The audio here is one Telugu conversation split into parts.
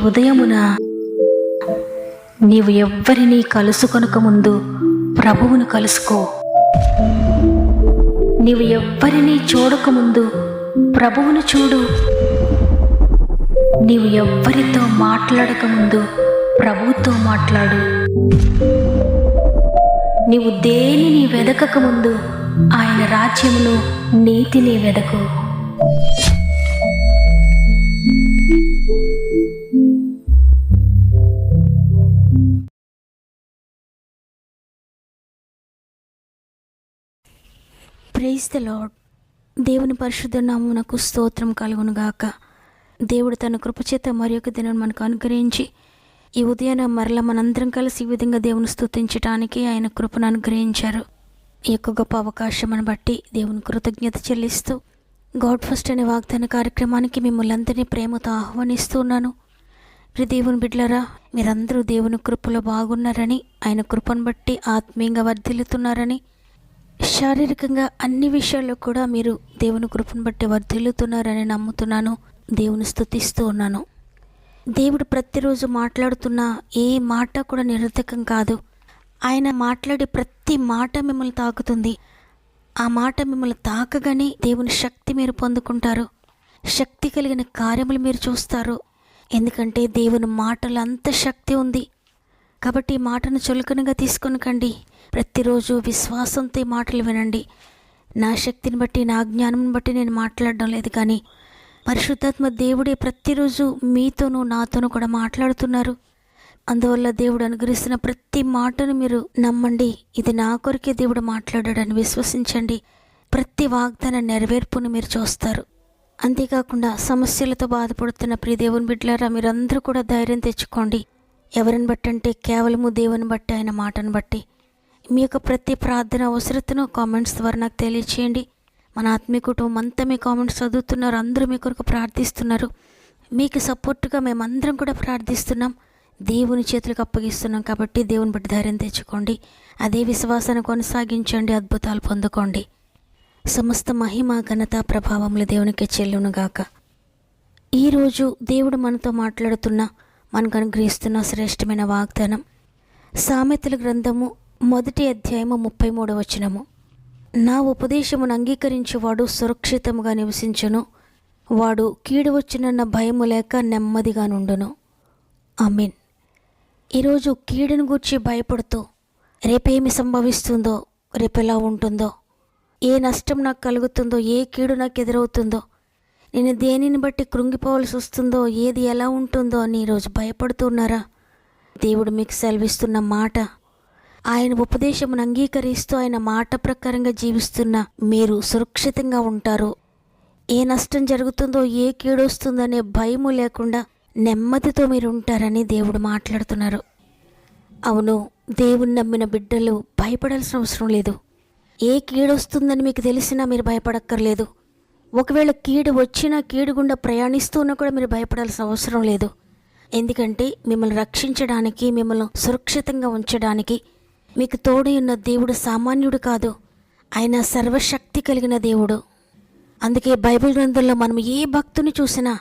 ఉదయమున నీవు ఎవ్వరినీ కలుసుకొనక ముందు ప్రభువును కలుసుకో. నీవు ఎవ్వరినీ చూడకముందు ప్రభువును చూడు. నీవు ఎవ్వరితో మాట్లాడకముందు ప్రభువుతో మాట్లాడు. నీవు దేనిని వెదకకముందు ఆయన రాజ్యమును నీతిని వెదకు. Praise the lord. దేవుని పరిశుద్ధ నామమునకు స్తోత్రం కలుగునుగాక. దేవుడు తన కృపచేత మరి ఒక దినం మనకు అనుగ్రహించి ఈ ఉదయాన మరల మనందరం కలిసి ఈ విధంగా దేవుని స్తుతించడానికి ఆయన కృపను అనుగ్రహించారు. ఈ యొక్క గొప్ప అవకాశం బట్టి దేవుని కృతజ్ఞత చెల్లిస్తూ గాడ్ ఫస్ట్ అనే వాగ్దాన కార్యక్రమానికి మిమ్మల్ని అందరినీ ప్రేమతో ఆహ్వానిస్తూ ఉన్నాను. దేవుని బిడ్డలారా, మీరందరూ దేవుని కృపలో బాగున్నారని, ఆయన కృపను బట్టి ఆత్మీయంగా వర్ధిల్లుతున్నారని, శారీరకంగా అన్ని విషయాల్లో కూడా మీరు దేవుని కృపను బట్టి వర్ధిల్లుతున్నారని నమ్ముతున్నాను. దేవుని స్తుతిస్తూ ఉన్నాను. దేవుడు ప్రతిరోజు మాట్లాడుతున్న ఏ మాట కూడా నిరర్థకం కాదు. ఆయన మాట్లాడే ప్రతి మాట మిమ్మల్ని తాకుతుంది. ఆ మాట మిమ్మల్ని తాకగానే దేవుని శక్తి మీరు పొందుకుంటారు. శక్తి కలిగిన కార్యములు మీరు చూస్తారు. ఎందుకంటే దేవుని మాటలు అంత శక్తి ఉంది. కాబట్టి ఈ మాటను చులకనగా తీసుకొనకండి. ప్రతిరోజు విశ్వాసంతో ఈ మాటలు వినండి. నా శక్తిని బట్టి, నా జ్ఞానం బట్టి నేను మాట్లాడడం లేదు, కానీ పరిశుద్ధాత్మ దేవుడే ప్రతిరోజు మీతోనూ నాతోనూ కూడా మాట్లాడుతున్నారు. అందువల్ల దేవుడు అనుగ్రహిస్తున్న ప్రతి మాటను మీరు నమ్మండి. ఇది నా కొరకే దేవుడు మాట్లాడాడని విశ్వసించండి. ప్రతి వాగ్దాన నెరవేర్పును మీరు చూస్తారు. అంతేకాకుండా సమస్యలతో బాధపడుతున్న ప్రియ దేవుని బిడ్డలారా, మీరందరూ కూడా ధైర్యం తెచ్చుకోండి. ఎవరిని బట్టి అంటే కేవలము దేవుని బట్టి, ఆయన మాటను బట్టి. మీ యొక్క ప్రతి ప్రార్థన అవసరతను కామెంట్స్ ద్వారా నాకు తెలియచేయండి. మన ఆత్మీయ కుటుంబం అంతా మీ కామెంట్స్ చదువుతున్నారు. అందరూ మీ కొరకు ప్రార్థిస్తున్నారు. మీకు సపోర్టుగా మేమందరం కూడా ప్రార్థిస్తున్నాం. దేవుని చేతులకు అప్పగిస్తున్నాం. కాబట్టి దేవుని బట్టి ధైర్యం తెచ్చుకోండి. అదే విశ్వాసాన్ని కొనసాగించండి. అద్భుతాలు పొందుకోండి. సమస్త మహిమ, ఘనత, ప్రభావములు దేవునికి చెల్లునుగాక. ఈరోజు దేవుడు మనతో మాట్లాడుతున్న, మనకు అనుగ్రహిస్తున్న శ్రేష్టమైన వాగ్దానం సామెతల గ్రంథము 1వ అధ్యాయము 33వ వచనము. నా ఉపదేశమును అంగీకరించేవాడు సురక్షితముగా నివసించును, వాడు కీడు వచ్చినన్న భయము లేక నెమ్మదిగా నుండును. ఆమేన్. ఈరోజు కీడును గూర్చి భయపడుతూ, రేపేమి సంభవిస్తుందో, రేపెలా ఉంటుందో, ఏ నష్టం నాకు కలుగుతుందో, ఏ కీడు నాకు ఎదురవుతుందో, నేను దేనిని బట్టి కృంగిపోవాల్సి వస్తుందో, ఏది ఎలా ఉంటుందో అని ఈరోజు భయపడుతున్నారా? దేవుడు మీకు సెలవిస్తున్న మాట, ఆయన ఉపదేశమును అంగీకరిస్తూ ఆయన మాట ప్రకారంగా జీవిస్తున్న మీరు సురక్షితంగా ఉంటారు. ఏ నష్టం జరుగుతుందో, ఏ కీడు వస్తుందో అనే భయము లేకుండా నెమ్మదితో మీరు ఉంటారని దేవుడు మాట్లాడుతున్నారు. అవును, దేవుని నమ్మిన బిడ్డలు భయపడాల్సిన అవసరం లేదు. ఏ కీడు వస్తుందని మీకు తెలిసినా మీరు భయపడక్కర్లేదు. ఒకవేళ కీడు వచ్చినా, కీడు గుండా ప్రయాణిస్తున్నా కూడా మీరు భయపడాల్సిన అవసరం లేదు. ఎందుకంటే మిమ్మల్ని రక్షించడానికి, మిమ్మల్ని సురక్షితంగా ఉంచడానికి మీకు తోడై ఉన్న దేవుడు సామాన్యుడు కాదు. ఆయన సర్వశక్తి కలిగిన దేవుడు. అందుకే బైబిల్ గ్రంథంలో మనం ఏ భక్తుని చూసినా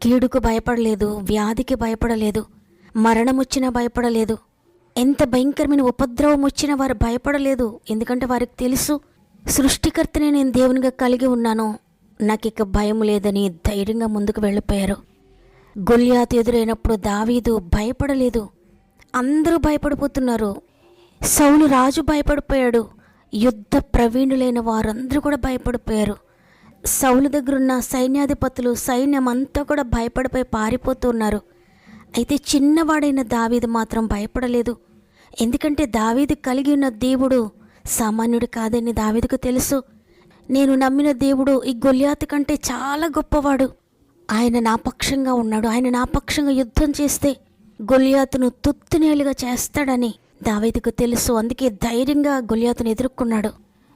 కీడుకు భయపడలేదు, వ్యాధికి భయపడలేదు, మరణం వచ్చినా భయపడలేదు, ఎంత భయంకరమైన ఉపద్రవం వచ్చినా వారు భయపడలేదు. ఎందుకంటే వారికి తెలుసు, సృష్టికర్తనే నేను దేవునిగా కలిగి ఉన్నాను, నాకు ఇక భయం లేదని ధైర్యంగా ముందుకు వెళ్ళిపోయారు. గొల్యాతు ఎదురైనప్పుడు దావీదు భయపడలేదు. అందరూ భయపడిపోతున్నారు. సౌలు రాజు భయపడిపోయాడు. యుద్ధ ప్రవీణులైన వారందరూ కూడా భయపడిపోయారు. సౌలు దగ్గరున్న సైన్యాధిపతులు, సైన్యం అంతా కూడా భయపడిపోయి పారిపోతున్నారు. అయితే చిన్నవాడైన దావీదు మాత్రం భయపడలేదు. ఎందుకంటే దావీదు కలిగి ఉన్న దేవుడు సామాన్యుడు కాదని దావీదుకు తెలుసు. నేను నమ్మిన దేవుడు ఈ గొల్యాతు కంటే చాలా గొప్పవాడు. ఆయన నా పక్షంగా ఉన్నాడు. ఆయన నా పక్షంగా యుద్ధం చేస్తే గొల్యాతును తుత్తునేలుగా చేస్తాడని దావీదుకు తెలుసు. అందుకే ధైర్యంగా గొల్యాతును ఎదుర్కొన్నాడు.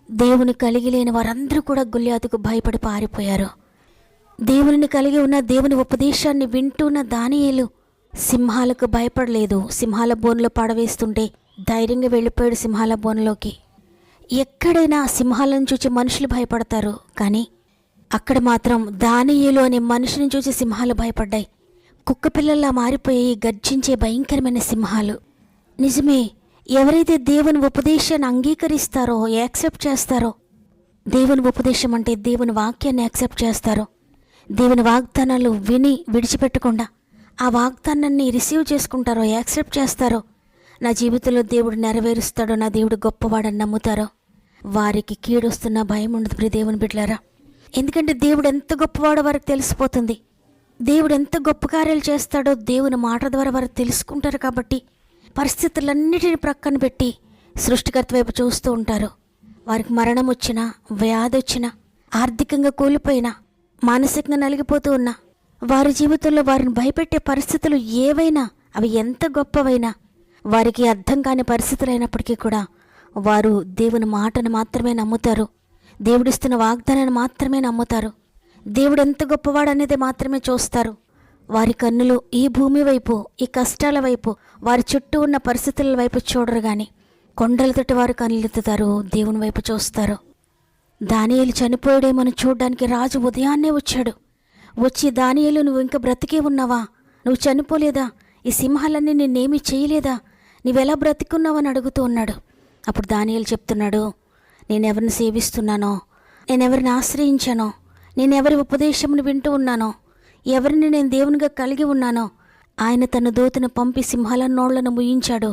దేవుని కలిగి లేని వారందరూ కూడా గొల్యాతుకు భయపడి పారిపోయారు. దేవుని కలిగి ఉన్న, దేవుని ఉపదేశాన్ని వింటున్న దానియేలు సింహాలకు భయపడలేదు. సింహాల బోనులో పడవేస్తుంటే ధైర్యంగా వెళ్ళిపోయాడు సింహాల బోనులోకి. ఎక్కడైనా సింహాలను చూసి మనుషులు భయపడతారు, కానీ అక్కడ మాత్రం దానియేలు అనే మనిషిని చూసి సింహాలు భయపడ్డాయి. కుక్కపిల్లల్లా మారిపోయి గర్జించే భయంకరమైన సింహాలు. నిజమే, ఎవరైతే దేవుని ఉపదేశాన్ని అంగీకరిస్తారో, యాక్సెప్ట్ చేస్తారో, దేవుని ఉపదేశం అంటే దేవుని వాక్యాన్ని యాక్సెప్ట్ చేస్తారో, దేవుని వాగ్దానాలు విని విడిచిపెట్టకుండా ఆ వాగ్దానాన్ని రిసీవ్ చేసుకుంటారో, యాక్సెప్ట్ చేస్తారో, నా జీవితంలో దేవుడు నెరవేరుస్తాడో, నా దేవుడు గొప్పవాడని నమ్ముతారో, వారికి కీడొస్తున్న భయం ఉండదు ప్రియ దేవుని బిడ్డలారా. ఎందుకంటే దేవుడు ఎంత గొప్పవాడో వారికి తెలిసిపోతుంది. దేవుడు ఎంత గొప్ప కార్యాలు చేస్తాడో దేవుని మాట ద్వారా వారు తెలుసుకుంటారు. కాబట్టి పరిస్థితులన్నిటిని ప్రక్కన పెట్టి సృష్టికర్త వైపు చూస్తూ ఉంటారు. వారికి మరణం వచ్చినా, వ్యాధి వచ్చినా, ఆర్థికంగా కూలిపోయినా, మానసికంగా నలిగిపోతూ ఉన్నా, వారి జీవితంలో వారిని భయపెట్టే పరిస్థితులు ఏవైనా, అవి ఎంత గొప్పవైనా, వారికి అర్థం కాని పరిస్థితులు అయినప్పటికీ కూడా వారు దేవుని మాటను మాత్రమే నమ్ముతారు. దేవుడిస్తున్న వాగ్దానాన్ని మాత్రమే నమ్ముతారు. దేవుడు ఎంత గొప్పవాడు అనేది మాత్రమే చూస్తారు. వారి కన్నులు ఈ భూమి వైపు, ఈ కష్టాల వైపు, వారి చుట్టూ ఉన్న పరిస్థితుల వైపు చూడరు. కానీ కొండల తోటి వారు కన్నులెత్తుతారు, దేవుని వైపు చూస్తారు. దానియేలు చనిపోయాడేమని చూడ్డానికి రాజు ఉదయాన్నే వచ్చాడు. వచ్చి, దానియేలు, నువ్వు ఇంకా బ్రతికే ఉన్నావా? నువ్వు చనిపోలేదా? ఈ సింహాలన్నీ నిన్నేమీ చేయలేదా? నువ్వెలా బ్రతికున్నావని అడుగుతూ ఉన్నాడు. అప్పుడు దానియేలు చెప్తున్నాడు, నేనెవరిని సేవిస్తున్నానో, నేనెవరిని ఆశ్రయించానో, నేనెవరి ఉపదేశమును వింటూ ఉన్నానో, ఎవరిని నేను దేవునిగా కలిగి ఉన్నానో, ఆయన తన దూతను పంపి సింహాల నోళ్లను ముయించాడు,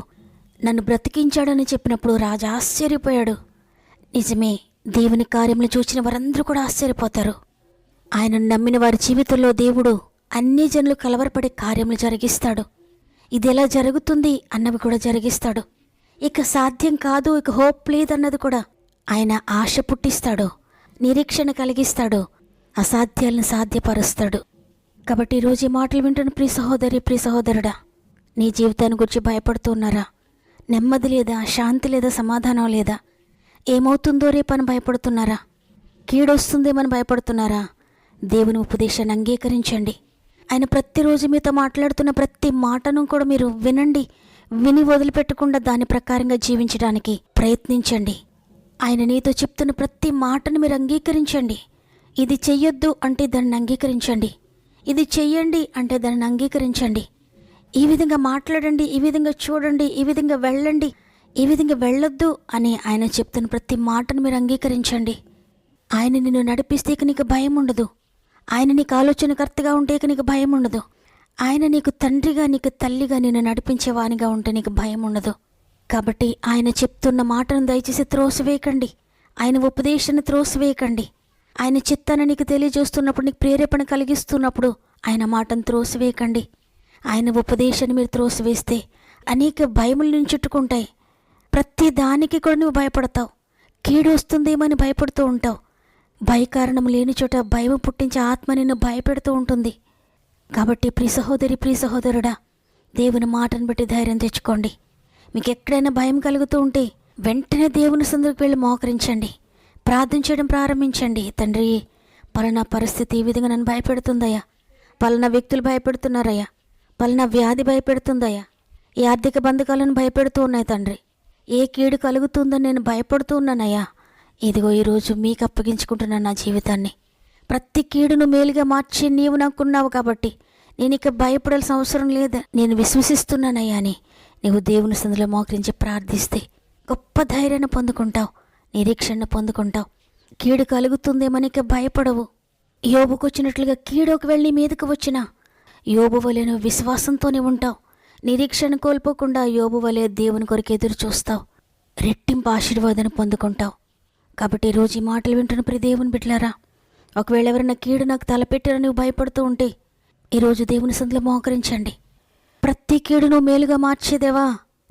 నన్ను బ్రతికించాడని చెప్పినప్పుడు రాజు ఆశ్చర్యపోయాడు. నిజమే, దేవుని కార్యములు చూచిన వారందరూ కూడా ఆశ్చర్యపోతారు. ఆయనను నమ్మిన వారి జీవితంలో దేవుడు అన్ని జనులు కలవరపడే కార్యములు జరిగిస్తాడు. ఇది ఎలా జరుగుతుంది అన్నవి కూడా జరిగిస్తాడు. ఇక సాధ్యం కాదు, ఇక హోప్ లేదన్నది కూడా ఆయన ఆశ పుట్టిస్తాడు, నిరీక్షణ కలిగిస్తాడు, అసాధ్యాలను సాధ్యపరుస్తాడు. కాబట్టి ఈరోజు ఈ మాటలు వింటున్న ప్రియ సహోదరి, ప్రియ సహోదరుడా, నీ జీవితాన్ని గురించి భయపడుతూ ఉన్నారా? నెమ్మది లేదా, శాంతి లేదా, సమాధానం లేదా? ఏమవుతుందో రేపని భయపడుతున్నారా? కీడొస్తుందేమని భయపడుతున్నారా? దేవుని ఉపదేశాన్ని అంగీకరించండి. ఆయన ప్రతిరోజు మీతో మాట్లాడుతున్న ప్రతి మాటను కూడా మీరు వినండి. విని వదిలిపెట్టకుండా దాని ప్రకారంగా జీవించడానికి ప్రయత్నించండి. ఆయన నీతో చెప్తున్న ప్రతి మాటను మీరు అంగీకరించండి. ఇది చెయ్యొద్దు అంటే దాన్ని అంగీకరించండి. ఇది చెయ్యండి అంటే దాన్ని అంగీకరించండి. ఈ విధంగా మాట్లాడండి, ఈ విధంగా చూడండి, ఈ విధంగా వెళ్ళండి, ఈ విధంగా వెళ్ళొద్దు అని ఆయన చెప్తున్న ప్రతి మాటను మీరు అంగీకరించండి. ఆయన నిన్ను నడిపిస్తే ఇక నీకు భయం ఉండదు. ఆయన నీకు ఆలోచనకర్తగా ఉంటే ఇక నీకు భయం ఉండదు. ఆయన నీకు తండ్రిగా, నీకు తల్లిగా, నిన్ను నడిపించేవానిగా ఉంటే నీకు భయం ఉండదు. కాబట్టి ఆయన చెప్తున్న మాటను దయచేసి త్రోసివేయకండి. ఆయన ఉపదేశాన్ని త్రోసివేయకండి. ఆయన చిత్తాన్ని నీకు తెలియజేస్తున్నప్పుడు, నీకు ప్రేరేపణ కలిగిస్తున్నప్పుడు ఆయన మాటను త్రోసివేయకండి. ఆయన ఉపదేశాన్ని మీరు త్రోసివేస్తే అనేక భయములు నేను చుట్టుకుంటాయి. ప్రతి దానికి కూడా నువ్వు భయపడతావు. కీడు వస్తుందేమని భయపడుతూ ఉంటావు. భయకారణం లేని చోట భయం పుట్టించే ఆత్మ నిన్ను భయపెడుతూ ఉంటుంది. కాబట్టి ప్రియ సహోదరి, ప్రియ సహోదరుడా, దేవుని మాటను బట్టి ధైర్యం తెచ్చుకోండి. మీకు ఎక్కడైనా భయం కలుగుతూ ఉంటే వెంటనే దేవుని సందుకు వెళ్ళి మోకరించండి, ప్రార్థన చేయడం ప్రారంభించండి. తండ్రి, పలానా పరిస్థితి ఈ విధంగా నన్ను భయపెడుతుందయ్యా, పలానా వ్యక్తులు భయపెడుతున్నారయ్యా, పలానా వ్యాధి భయపెడుతుందయ్యా, ఈ ఆర్థిక బంధకాలను భయపెడుతూ ఉన్నాయి తండ్రి, ఏ కీడు కలుగుతుందని నేను భయపడుతూ ఉన్నానయ్యా. ఇదిగో ఈరోజు మీకు అప్పగించుకుంటున్నాను నా జీవితాన్ని. ప్రతి కీడును మేలుగా మార్చి నీవు నాకున్నావు కాబట్టి నేను ఇక భయపడాల్సిన అవసరం లేదు, నేను విశ్వసిస్తున్నానయ్యా అని నీవు దేవుని సందులో మోకరించి ప్రార్థిస్తే గొప్ప ధైర్యాన్ని పొందుకుంటావు, నిరీక్షణను పొందుకుంటావు. కీడు కలుగుతుందేమని ఇక భయపడవు. యోబుకు వచ్చినట్లుగా కీడుకు వెళ్ళి మీదకు వచ్చినా యోబు వలె నువ్వు విశ్వాసంతోనే ఉంటావు. నిరీక్షణ కోల్పోకుండా యోబు వలె దేవుని కొరకు ఎదురు చూస్తావు. రెట్టింపు ఆశీర్వాదాన్ని పొందుకుంటావు. కాబట్టి ఈరోజు ఈ మాటలు వింటున్న ప్రియ దేవుని బిడ్డలారా, ఒకవేళ ఎవరైనా కీడు నాకు తలపెట్టారని నువ్వు భయపడుతూ ఉంటే ఈరోజు దేవుని సందులో మోకరించండి. ప్రతి కీడు నువ్వు మేలుగా మార్చేదేవా,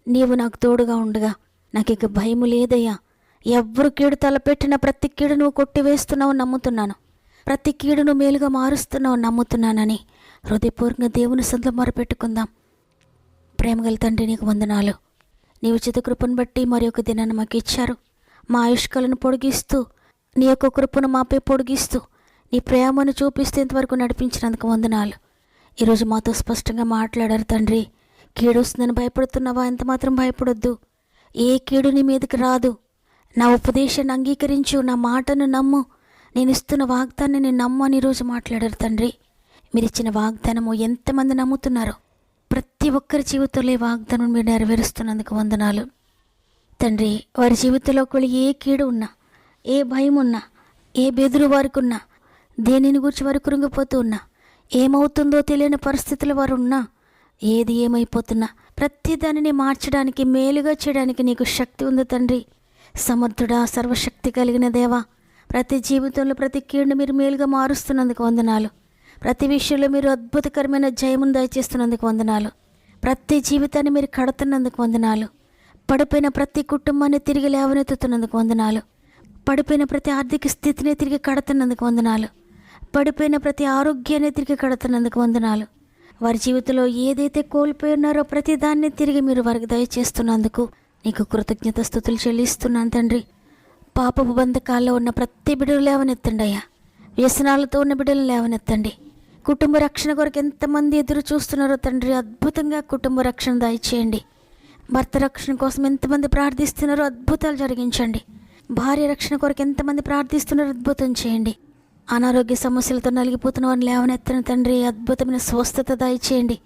నీవు నాకు తోడుగా ఉండగా నాకు ఇక భయము లేదయ్యా. ఎవ్వరు కీడు తలపెట్టిన ప్రతి కీడు నువ్వు కొట్టివేస్తున్నావు నమ్ముతున్నాను. ప్రతి కీడు నువ్వు మేలుగా మారుస్తున్నావు నమ్ముతున్నానని హృదయపూర్వకంగా దేవుని సందులో మొరపెట్టుకుందాం. ప్రేమగల తండ్రి, నీకు వందనాలు. నీ ఉచిత కృపను బట్టి మరి ఒక దినాన్ని మాకు ఇచ్చారు. మా ఆయుష్కాలను పొడిగిస్తూ, నీ యొక్క కృపను మాపై పొడిగిస్తూ, నీ ప్రేమను చూపిస్తూ ఇంతవరకు నడిపించినందుకు వందనాలు. ఈరోజు మాతో స్పష్టంగా మాట్లాడారు తండ్రి. కీడు వస్తుందని భయపడుతున్నావా? ఎంత మాత్రం భయపడొద్దు. ఏ కీడు నీ మీదకి రాదు. నా ఉపదేశాన్ని అంగీకరించు, నా మాటను నమ్ము, నేను ఇస్తున్న వాగ్దాన్ని నేను నమ్ము అని ఈరోజు మాట్లాడారు తండ్రి. మీరు ఇచ్చిన వాగ్దానము ఎంతమంది నమ్ముతున్నారో ప్రతి ఒక్కరి జీవితంలో ఈ వాగ్దానం మీరు నెరవేరుస్తున్నందుకు వందనాలు తండ్రి. వారి జీవితంలో కూడా ఏ కీడు ఉన్నా, ఏ భయం ఉన్నా, ఏ బెదురు వారికి ఉన్నా, దేనిని గురించి వారు కృంగిపోతూ ఉన్నా, ఏమవుతుందో తెలియని పరిస్థితులు వారు ఉన్నా, ఏది ఏమైపోతున్నా ప్రతి దానిని మార్చడానికి, మేలుగా చేయడానికి నీకు శక్తి ఉంది తండ్రి. సమర్థుడా, సర్వశక్తి కలిగిన దేవా, ప్రతి జీవితంలో ప్రతి కీడును మీరు మేలుగా మారుస్తున్నందుకు వందనాలు. ప్రతి విషయంలో మీరు అద్భుతకరమైన జయమును దయచేస్తున్నందుకు వందనాలు. ప్రతి జీవితాన్ని మీరు కడుతున్నందుకు వందనాలు. పడిపోయిన ప్రతి కుటుంబాన్ని తిరిగి లేవనెత్తుతున్నందుకు వందనాలు. పడిపోయిన ప్రతి ఆర్థిక స్థితిని తిరిగి కడుతున్నందుకు వందనాలు. పడిపోయిన ప్రతి ఆరోగ్యాన్ని తిరిగి కడుతున్నందుకు వందనాలు. వారి జీవితంలో ఏదైతే కోల్పోయి ఉన్నారో ప్రతి దాన్ని తిరిగి మీరు వారికి దయచేస్తున్నందుకు నీకు కృతజ్ఞత స్తుతులు చెల్లిస్తున్నాను తండ్రి. పాపపు బంధకాల్లో ఉన్న ప్రతి బిడ్డలు లేవనెత్తండి అయ్యా. వ్యసనాలతో ఉన్న బిడ్డలు లేవనెత్తండి. కుటుంబ రక్షణ కొరకు ఎంతమంది ఎదురు చూస్తున్నారో తండ్రి, అద్భుతంగా కుటుంబ రక్షణ దయచేయండి. భర్త రక్షణ కోసం ఎంతమంది ప్రార్థిస్తున్నారో అద్భుతాలు జరిగించండి. భార్య రక్షణ కొరకు ఎంతమంది ప్రార్థిస్తున్నారో అద్భుతం చేయండి. అనారోగ్య సమస్యలతో నలిగిపోతున్న వారిని లేవనెత్తని తండ్రి, అద్భుతమైన స్వస్థత దయచేయండి.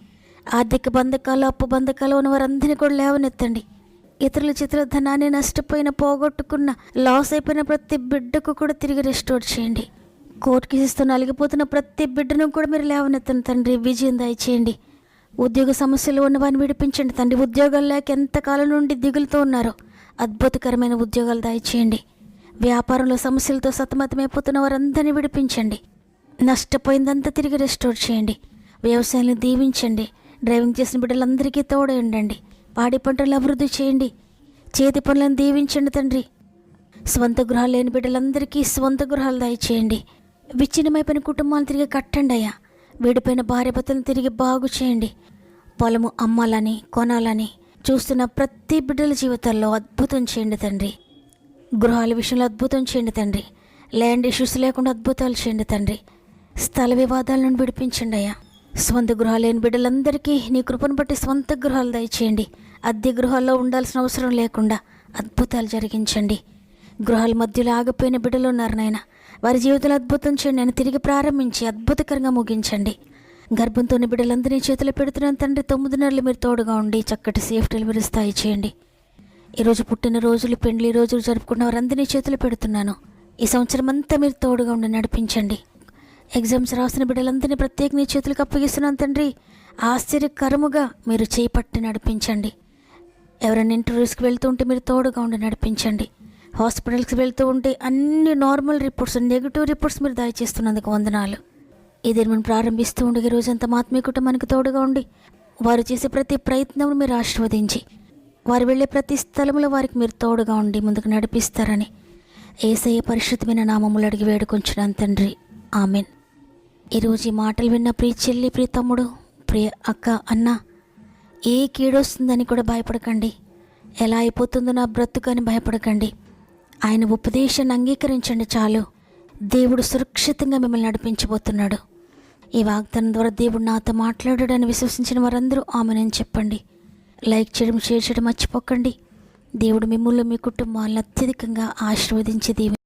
ఆర్థిక బంధకాలు, అప్పు బంధకాలు ఉన్న వారందరినీ కూడా లేవనెత్తండి. ఇతరుల చేతుల ధనాన్ని నష్టపోయిన, పోగొట్టుకున్న, లాస్ అయిపోయిన ప్రతి బిడ్డకు కూడా తిరిగి రెస్టోర్ చేయండి. కోర్టు కేసుతో నలిగిపోతున్న ప్రతి బిడ్డను కూడా మీరు లేవనెత్తని తండ్రి, విజయం దయచేయండి. ఉద్యోగ సమస్యలు ఉన్న వారిని విడిపించండి తండ్రి. ఉద్యోగాలు లేక ఎంతకాలం నుండి దిగులుతో ఉన్నారో అద్భుతకరమైన ఉద్యోగాలు దయచేయండి. వ్యాపారంలో సమస్యలతో సతమతమైపోతున్న వారందరినీ విడిపించండి. నష్టపోయిందంతా తిరిగి రెస్టోర్ చేయండి. వ్యవసాయాన్ని దీవించండి. డ్రైవింగ్ చేసిన బిడ్డలందరికీ తోడే ఉండండి. పాడి పంటలు అభివృద్ధి చేయండి. చేతి పనులను దీవించండి తండ్రి. స్వంత గృహాలు లేని బిడ్డలందరికీ స్వంత గృహాలు దయచేయండి. విచ్ఛిన్నమైపోయిన కుటుంబాలను తిరిగి కట్టండి అయ్యా. విడిపోయిన భార్యభర్తలను తిరిగి బాగు చేయండి. పొలము అమ్మాలని, కొనాలని చూస్తున్న ప్రతి బిడ్డల జీవితాల్లో అద్భుతం చేయండి తండ్రి. గృహాల విషయంలో అద్భుతం చేయండి తండ్రి. ల్యాండ్ ఇష్యూస్ లేకుండా అద్భుతాలు చేయండి తండ్రి. స్థల వివాదాల నుండి విడిపించండి అయ్యా. స్వంత గృహాలు లేని బిడ్డలందరికీ నీ కృపను బట్టి స్వంత గృహాలు దయచేయండి. అద్దె గృహాల్లో ఉండాల్సిన అవసరం లేకుండా అద్భుతాలు జరిగించండి. గృహాల మధ్యలో ఆగిపోయిన బిడ్డలు ఉన్నారు నాయన, వారి జీవితంలో అద్భుతం చేయండి. నేను తిరిగి ప్రారంభించి అద్భుతకరంగా ముగించండి. గర్భంతోని బిడ్డలందరినీ చేతిలో పెడుతున్నాను తండ్రి. 9 నెలలు మీరు తోడుగా ఉండి చక్కటి సేఫ్టీలు మీరు స్థాయి చేయండి. ఈరోజు పుట్టిన రోజులు, పెండ్లి రోజులు జరుపుకున్న వారందరినీ చేతులు పెడుతున్నాను. ఈ సంవత్సరం అంతా మీరు తోడుగా ఉండి నడిపించండి. ఎగ్జామ్స్ రాసిన బిడ్డలందరినీ ప్రత్యేక నీ చేతులకు అప్పగిస్తున్నాను తండ్రి. ఆశ్చర్యకరముగా మీరు చేపట్టి నడిపించండి. ఎవరైనా ఇంటర్వ్యూస్కి వెళ్తూ ఉంటే మీరు తోడుగా ఉండి నడిపించండి. హాస్పిటల్స్కి వెళ్తూ ఉంటే అన్ని నార్మల్ రిపోర్ట్స్, నెగిటివ్ రిపోర్ట్స్ మీరు దయచేస్తున్నందుకు వందనాలు. ఇదే మనం ప్రారంభిస్తూ ఉండగా రోజంతా ఆత్మీయ కుటుంబానికి తోడుగా ఉండి వారు చేసే ప్రతి ప్రయత్నం మీరు ఆశీర్వదించి వారు వెళ్ళే ప్రతి స్థలంలో వారికి మీరు తోడుగా ఉండి ముందుకు నడిపిస్తారని యేసయ్య పరిశుద్ధమైన నామములు అడిగి వేడుకొంచున్నాను తండ్రి. ఆమెన్. ఈరోజు ఈ మాటలు విన్న ప్రియ చెల్లి, ప్రియ తమ్ముడు, ప్రియ అక్క, అన్న, ఏ కీడొస్తుందని కూడా భయపడకండి. ఎలా అయిపోతుందో నా బ్రతుకు అని భయపడకండి. ఆయన ఉపదేశాన్ని అంగీకరించండి చాలు. దేవుడు సురక్షితంగా మిమ్మల్ని నడిపించబోతున్నాడు. ఈ వాగ్దానం ద్వారా దేవుడు నాతో మాట్లాడాడని విశ్వసించిన వారందరూ ఆమెనని చెప్పండి. లైక్ చేయడం, షేర్ చేయడం మర్చిపోకండి. దేవుడు మిమ్మల్ని, మీ కుటుంబాలను అత్యధికంగా ఆశీర్వదించి దీవెన